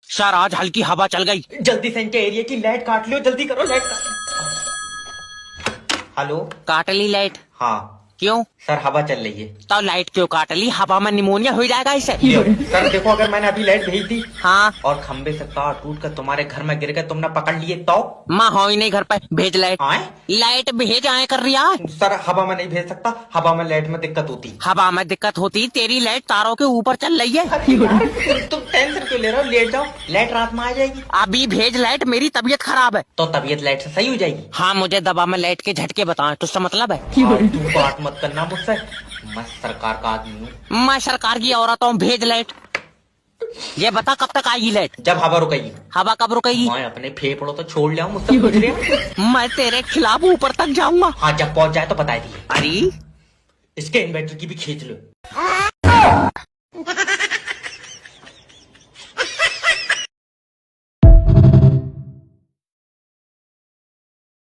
Sir आज हल्की हवा चल गई। जल्दी से इनके एरिया की लाइट काट लो, जल्दी करो लाइट काट। हेलो। काट ली लाइट? हाँ क्यों? सर हवा चल रही है। तो लाइट क्यों काट ली? हवा में निमोनिया हो जाएगा इससे। सर देखो, अगर मैंने अभी लाइट भेज दी हाँ, और खंबे से तार टूट कर तुम्हारे घर में गिर गए, तुमने पकड़ लिए तो? माँ हो ही नहीं घर पे, भेज लाइट। आए लाइट भेज आए कर रिया। सर हवा में नहीं भेज सकता, हवा में लाइट में दिक्कत होती। हवा में दिक्कत होती? तेरी लाइट तारों के ऊपर चल रही है। तुम टेंशन क्यों ले रहे हो? लेट जाओ, लाइट रात में आ जाएगी। अभी भेज लाइट, मेरी तबीयत खराब है। तो तबीयत लाइट से सही हो जाएगी। हाँ, मुझे दबा में लाइट के झटके बताए, तुझसे मतलब है? तू बात मत करना मुझसे, मैं सरकार का आदमी हूँ। मैं सरकार की औरत हूँ, भेज लाइट। ये बता कब तक आएगी लाइट? जब हवा रुकेगी। हवा कब रुकेगी? मैं अपने फेफड़ों तो छोड़ लिया हूँ, मुझसे पूछ रहे हो? मैं तेरे खिलाफ ऊपर तक जाऊंगा। हाँ जब पहुंच जाए तो बता दिए। अरे इसके इन्वर्टर की भी खींच लो।